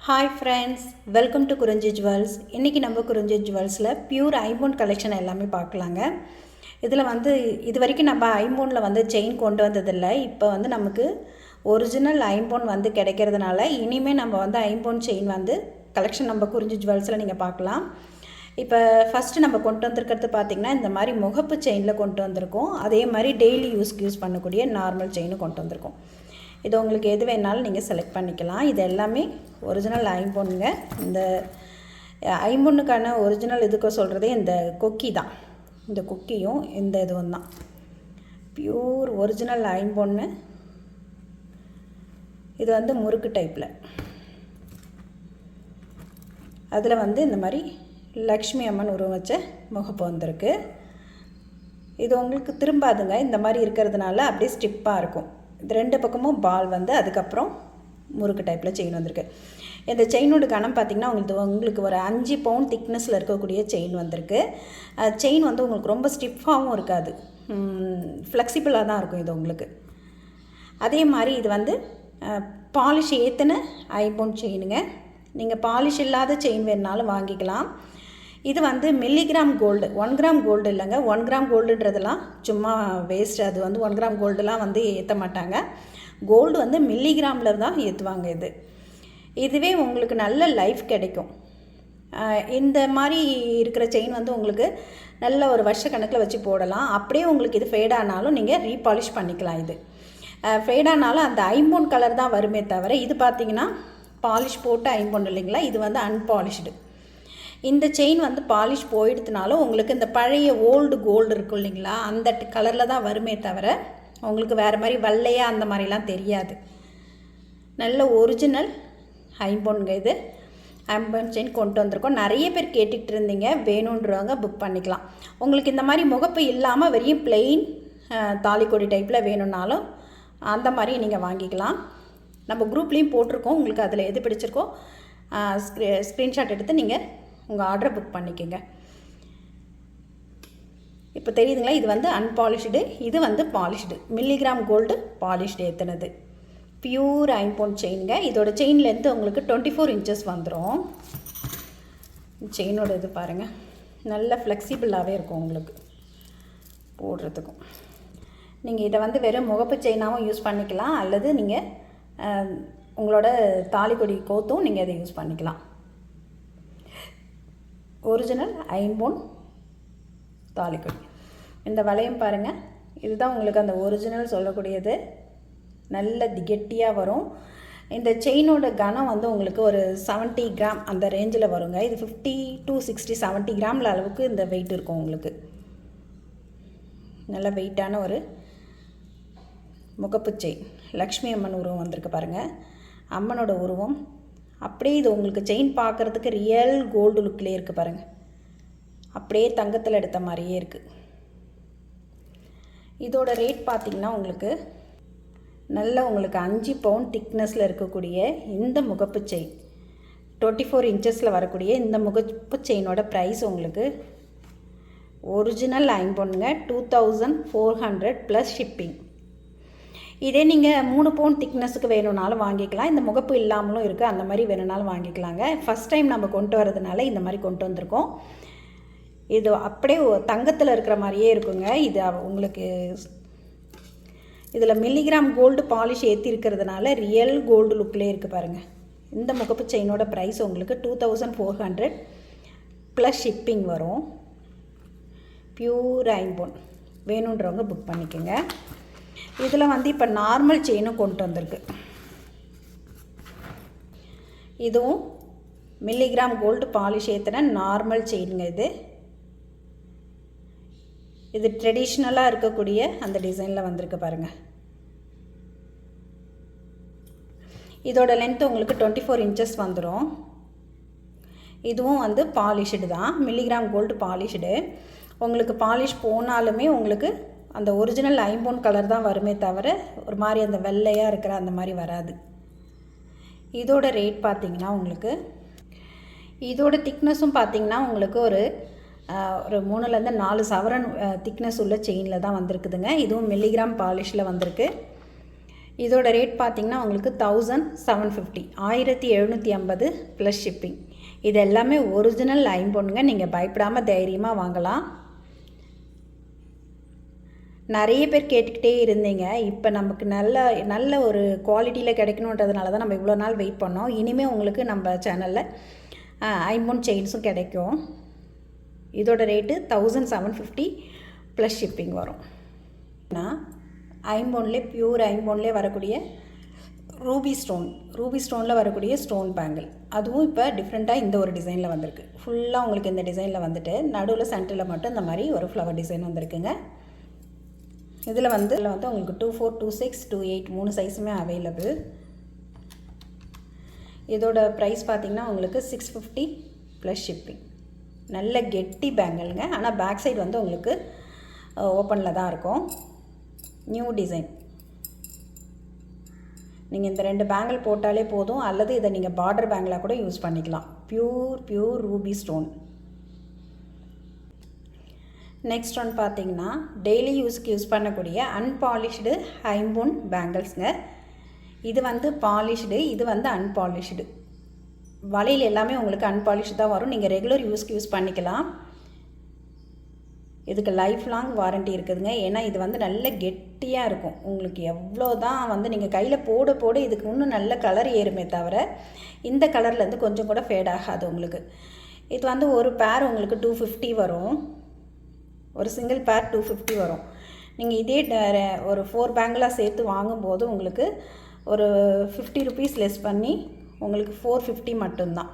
Hi friends, welcome to குறிஞ்சி jewels. இன்றைக்கி நம்ம குறிஞ்சி ஜுவல்ஸில் பியூர் ஐம்பொன் கலெக்ஷன் எல்லாமே பார்க்கலாங்க. இதில் இது வரைக்கும் நம்ம ஐம்பொனில் செயின் கொண்டு வந்ததில்லை. இப்போ நமக்கு ஒரிஜினல் ஐம்பொன் கிடைக்கிறதுனால இனிமேல் நம்ம ஐம்பொன் செயின் கலெக்ஷன் நம்ம குறிஞ்சி ஜுவல்ஸில் நீங்கள் பார்க்கலாம். இப்போ ஃபஸ்ட்டு நம்ம கொண்டு வந்திருக்கிறது பார்த்திங்கன்னா இந்த மாதிரி முகப்பு செயினில் கொண்டு வந்திருக்கோம். அதே மாதிரி டெய்லி யூஸ் பண்ணக்கூடிய நார்மல் செயினும் கொண்டு வந்திருக்கோம். இது உங்களுக்கு எது வேணாலும் நீங்கள் செலக்ட் பண்ணிக்கலாம். இது எல்லாமே ஒரிஜினல் ஐம்பொன்னுங்க. இந்த ஐம்பொன்னுக்கான ஒரிஜினல் இதுக்கு சொல்கிறதே இந்த கொக்கி தான். இந்த கொக்கியும் இந்த இதுவும் தான் பியூர் ஒரிஜினல் ஐம்பொன்னு. இது முறுக்கு டைப்பில். அதில் இந்த மாதிரி லக்ஷ்மி அம்மன் உருவம் வச்ச முகப்பு வந்திருக்கு. இது உங்களுக்கு திரும்பாதுங்க. இந்த மாதிரி இருக்கிறதுனால அப்படியே ஸ்டிப்பாக இருக்கும். இது ரெண்டு பக்கமும் பால் அதுக்கப்புறம் முறுக்கு டைப்பில் செயின் வந்திருக்கு. இந்த செயினோட கனம் பார்த்திங்கன்னா உங்களுக்கு ஒரு 5 பவுண்ட் திக்னஸில் இருக்கக்கூடிய செயின் வந்திருக்கு. செயின் உங்களுக்கு ரொம்ப ஸ்டிஃபாகவும் இருக்காது, ஃப்ளெக்சிபிளாக தான் இருக்கும் இது உங்களுக்கு. அதே மாதிரி இது பாலிஷ் ஏற்றின ஐம்பவுண்ட் செயினுங்க. நீங்கள் பாலிஷ் இல்லாத செயின் வேணுனாலும் வாங்கிக்கலாம். இது மில்லிகிராம் கோல்டு, 1 கிராம் கோல்டு இல்லைங்க. 1 கிராம் கோல்டுன்றதெல்லாம் சும்மா வேஸ்ட். அது 1 கிராம் கோல்டுலாம் ஏற்ற மாட்டாங்க. கோல்டு மில்லிகிராமில் தான் ஏற்றுவாங்க. இதுவே உங்களுக்கு நல்ல லைஃப் கிடைக்கும். இந்த மாதிரி இருக்கிற செயின் உங்களுக்கு நல்ல ஒரு வருஷ கணக்கில் வச்சு போடலாம். அப்படியே உங்களுக்கு இது ஃபேடானாலும் நீங்கள் ரீபாலிஷ் பண்ணிக்கலாம். இது ஃபேடானாலும் அந்த ஐம்பொன் கலர் தான் வருமே தவிர, இது பார்த்திங்கன்னா பாலிஷ் போட்டு ஐம்பொன் இல்லைங்களா. இது அன்பாலிஷ்டு. இந்த செயின் பாலிஷ் போயிடுதுனாலும் உங்களுக்கு இந்த பழைய ஓல்டு கோல்டு இருக்கும் இல்லைங்களா, அந்த கலரில் தான் வருமே தவிர உங்களுக்கு வேறு மாதிரி வெள்ளையாக அந்த மாதிரிலாம் தெரியாது. நல்ல ஒரிஜினல் ஐம்பொன்ங்க. இது ஐம்பொன் செயின் கொண்டு வந்திருக்கோம். நிறைய பேர் கேட்டுக்கிட்டு இருந்தீங்க, வேணுன்றவங்க புக் பண்ணிக்கலாம். உங்களுக்கு இந்த மாதிரி முகப்பு இல்லாமல் வெறும் பிளெயின் தாலிக்கொடி டைப்பில் வேணும்னாலும் அந்த மாதிரி நீங்கள் வாங்கிக்கலாம். நம்ம குரூப்லேயும் போட்டிருக்கோம். உங்களுக்கு அதில் எது பிடிச்சிருக்கோ ஸ்க்ரீன்ஷாட் எடுத்து நீங்கள் உங்கள் ஆர்டரை புக் பண்ணிக்கோங்க. இப்போ தெரியுதுங்களா, இது அன்பாலிஷ்டு, இது பாலிஷ்டு. மில்லிகிராம் கோல்டு பாலிஷ்டு ஏற்றுனது பியூர் ஐம்பொன் செயினுங்க. இதோட செயின் லென்த்து உங்களுக்கு 24 இன்ச்சஸ் வந்துடும். செயினோட இது பாருங்கள், நல்ல ஃப்ளெக்சிபிளாகவே இருக்கும் உங்களுக்கு போடுறதுக்கும். நீங்கள் இதை வெறும் முகப்பு செயினாகவும் யூஸ் பண்ணிக்கலாம், அல்லது நீங்கள் உங்களோட தாலிக்கொடி கோத்தும் நீங்கள் அதை யூஸ் பண்ணிக்கலாம். ஒரிஜினல் ஐம்பொன் தாலிக்கொடி. இந்த வளையம் பாருங்கள், இதுதான் உங்களுக்கு அந்த ஒரிஜினல் சொல்லக்கூடியது. நல்ல கெட்டியாக வரும். இந்த செயினோட கனம் உங்களுக்கு ஒரு 70 கிராம் அந்த ரேஞ்சில் வருங்க. இது 50 to 60 70 கிராமில் அளவுக்கு இந்த வெயிட் இருக்கும் உங்களுக்கு. நல்ல வெயிட்டான ஒரு முகப்பு செயின். லக்ஷ்மி அம்மன் உருவம் வந்திருக்கு பாருங்கள். அம்மனோட உருவம் அப்படியே இது உங்களுக்கு செயின் பார்க்குறதுக்கு ரியல் கோல்டு லுக்லேயே இருக்குது பாருங்கள். அப்படியே தங்கத்தில் எடுத்த மாதிரியே இருக்குது. இதோட ரேட் பார்த்திங்கன்னா உங்களுக்கு 5 பவுண்ட் திக்னஸில் இருக்கக்கூடிய இந்த முகப்பு செயின், 24 இன்ச்சஸில் வரக்கூடிய இந்த முகப்பு செயினோட ப்ரைஸ் உங்களுக்கு ஒரிஜினல் ஐம்பொன்னுங்க 2400 ப்ளஸ் ஷிப்பிங். இதே நீங்கள் 3 பவுண்ட் திக்னஸுக்கு வேணும்னாலும் வாங்கிக்கலாம். இந்த முகப்பு இல்லாமலும் இருக்குது, அந்த மாதிரி வேணும்னாலும் வாங்கிக்கலாங்க. ஃபஸ்ட் டைம் நம்ம கொண்டு வரதுனால இந்த மாதிரி கொண்டு வந்திருக்கோம். இது அப்படியே தங்கத்தில் இருக்கிற மாதிரியே இருக்குங்க. இது உங்களுக்கு இதில் மில்லிகிராம் கோல்டு பாலிஷ் ஏற்றி இருக்கிறதுனால ரியல் கோல்டு லுக்லேயே இருக்குது பாருங்கள். இந்த முகப்பு செயினோட ப்ரைஸ் உங்களுக்கு 2400 ப்ளஸ் ஷிப்பிங் வரும். பியூர் ஐம்பொன் வேணுன்றவங்க புக் பண்ணிக்கோங்க. இதில் இப்போ நார்மல் செயினும் கொண்டு வந்திருக்கு. இதுவும் மில்லிகிராம் கோல்டு பாலிஷ் ஏற்றின நார்மல் செயினுங்க. இது ட்ரெடிஷ்னலாக இருக்கக்கூடிய அந்த டிசைனில் வந்திருக்கு பாருங்கள். இதோட லென்த் உங்களுக்கு 24 இன்ச்சஸ் வந்துடும். இதுவும் பாலிஷ்டு தான், மில்லிகிராம் கோல்டு பாலிஷ்டு. உங்களுக்கு பாலிஷ் போனாலுமே உங்களுக்கு அந்த ஒரிஜினல் ஐம்பொன் கலர் தான் வருமே தவிர ஒரு மாதிரி அந்த வெள்ளையாக இருக்கிற அந்த மாதிரி வராது. இதோட ரேட் பார்த்திங்கன்னா உங்களுக்கு இதோட திக்னஸும் பார்த்திங்கன்னா உங்களுக்கு ஒரு 3லேருந்து 4 சவரன் திக்னஸ் உள்ள செயினில் தான் வந்திருக்குதுங்க. இதுவும் மில்லிகிராம் பாலிஷில் வந்திருக்கு. இதோட ரேட் பார்த்திங்கன்னா உங்களுக்கு 1750 1750 ப்ளஸ் ஷிப்பிங். இது எல்லாமே ஒரிஜினல் ஐம்பொன்னுங்க. நீங்கள் பயப்படாமல் தைரியமாக வாங்கலாம். நிறைய பேர் கேட்டுக்கிட்டே இருந்தீங்க. இப்போ நமக்கு நல்ல ஒரு குவாலிட்டியில் கிடைக்கணுன்றதுனால தான் நம்ம இவ்வளோ நாள் வெயிட் பண்ணோம். இனிமேல் உங்களுக்கு நம்ம சேனலில் ஐம்பொன் செயின்ஸும் கிடைக்கும். இதோட ரேட்டு 1750 ப்ளஸ் ஷிப்பிங் வரும். ஐம்பொன்லேயே பியூர் ஐம்பொன்லேயே வரக்கூடிய ரூபி ஸ்டோனில் வரக்கூடிய ஸ்டோன் பேங்கிள். அதுவும் இப்போ டிஃப்ரெண்ட்டாக இந்த ஒரு டிசைனில் வந்திருக்கு. ஃபுல்லாக உங்களுக்கு இந்த டிசைனில் வந்துட்டு நடுவில் சென்டரில் மட்டும் இந்த மாதிரி ஒரு ஃப்ளவர் டிசைன் வந்திருக்குங்க. இதில் வந்து உங்களுக்கு 24, 26, 28 3 சைஸுமே அவைலபிள். இதோட ப்ரைஸ் பார்த்திங்கன்னா உங்களுக்கு 650 ப்ளஸ் ஷிப்பிங். நல்ல கெட்டி பேங்கிள்ங்க. ஆனால் பேக் சைடு வந்து உங்களுக்கு ஓப்பனில் தான் இருக்கும். New design. நீங்கள் இந்த 2 பேங்கிள் போட்டாலே போதும், அல்லது இதை நீங்கள் பார்டர் பேங்கிளாக கூட யூஸ் பண்ணிக்கலாம். Pure Ruby stone. Next one பார்த்தீங்கன்னா டெய்லி யூஸ்க்கு யூஸ் பண்ணக்கூடிய அன்பாலிஷ்டு ஐம்பொன் பேங்கிள்ஸுங்க. இது வந்து பாலிஷ்டு, இது வந்து அன்பாலிஷ்டு. வளையல் எல்லாமே உங்களுக்கு அன்பாலிஷ்டு தான் வரும். நீங்கள் ரெகுலர் யூஸ்க்கு யூஸ் பண்ணிக்கலாம். இதுக்கு லைஃப் லாங் வாரண்ட்டி இருக்குதுங்க. ஏன்னா இது வந்து நல்ல கெட்டியாக இருக்கும். உங்களுக்கு எவ்வளோ தான் வந்து நீங்கள் கையில் போட இதுக்கு இன்னும் நல்ல கலர் ஏறுமே தவிர இந்த கலர்லேருந்து கொஞ்சம் கூட ஃபேட் ஆகாது உங்களுக்கு. இது வந்து ஒரு பேர் உங்களுக்கு 250 வரும். ஒரு சிங்கிள் பேர் 250 வரும். நீங்கள் இதே ஒரு 4 பேங்கிளாக சேர்த்து வாங்கும்போது உங்களுக்கு ஒரு 50 ருபீஸ் லெஸ் பண்ணி உங்களுக்கு 450 மட்டும்தான்.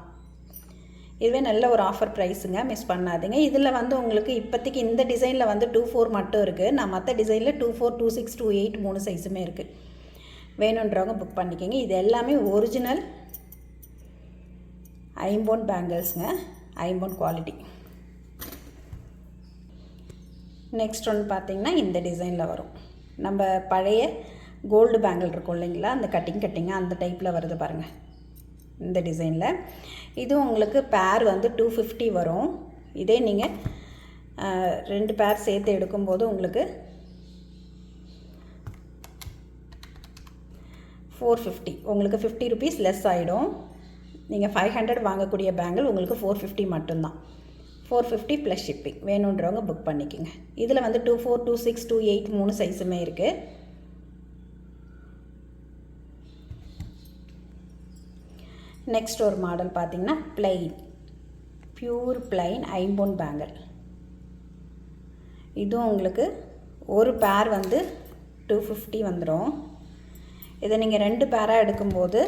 இதுவே நல்ல ஒரு ஆஃபர் ப்ரைஸுங்க, மிஸ் பண்ணாதுங்க. இதில் வந்து உங்களுக்கு இப்போதைக்கு இந்த டிசைனில் வந்து 24 மட்டும் இருக்குது. நான் மற்ற டிசைனில் 24, 26, 28 3 சைஸுமே இருக்குது. வேணுன்றவங்க புக் பண்ணிக்கோங்க. இது எல்லாமே ஒரிஜினல் ஐம்பொன் பேங்கிள்ஸுங்க, ஐம்பொன் குவாலிட்டி. நெக்ஸ்ட் ஒன்று பார்த்திங்கன்னா இந்த டிசைனில் வரும். நம்ம பழைய கோல்டு பேங்கிள் இருக்கும் இல்லைங்களா, அந்த கட்டிங்காக அந்த டைப்பில் வருது பாருங்கள் இந்த டிசைனில். இது உங்களுக்கு பேர் வந்து 250 வரும். இதே நீங்கள் 2 பேர் சேர்த்து எடுக்கும்போது உங்களுக்கு 450. உங்களுக்கு 50 ருபீஸ் லெஸ் ஆகிடும். நீங்கள் 500 வாங்கக்கூடிய பேங்கிள் உங்களுக்கு 450 மட்டும்தான். 450 ப்ளஸ் ஷிப்பிங். வேணுன்றவங்க புக் பண்ணிக்கோங்க. இதில் வந்து 24, 26, 28 3 சைஸுமே இருக்குது. நெக்ஸ்ட் ஒரு மாடல் பார்த்திங்கன்னா பியூர் பிளைன் ஐம்பொன் பேங்கிள். இதுவும் உங்களுக்கு ஒரு பேர் வந்து 250 வந்துடும். இதை நீங்கள் 2 பேராக எடுக்கும்போது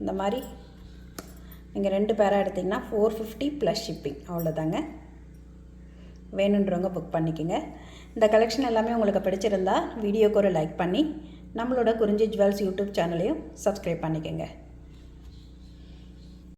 இந்த மாதிரி நீங்கள் 2 பேராக எடுத்திங்கன்னா 450 ப்ளஸ் ஷிப்பிங். அவ்வளோதாங்க. வேணுன்றவங்க புக் பண்ணிக்கோங்க. இந்த கலெக்ஷன் எல்லாமே உங்களுக்கு பிடிச்சிருந்தா வீடியோக்கு ஒரு லைக் பண்ணி நம்மளோட குறிஞ்சி ஜுவல்ஸ் யூடியூப் சேனலையும் சப்ஸ்கிரைப் பண்ணிக்கோங்க.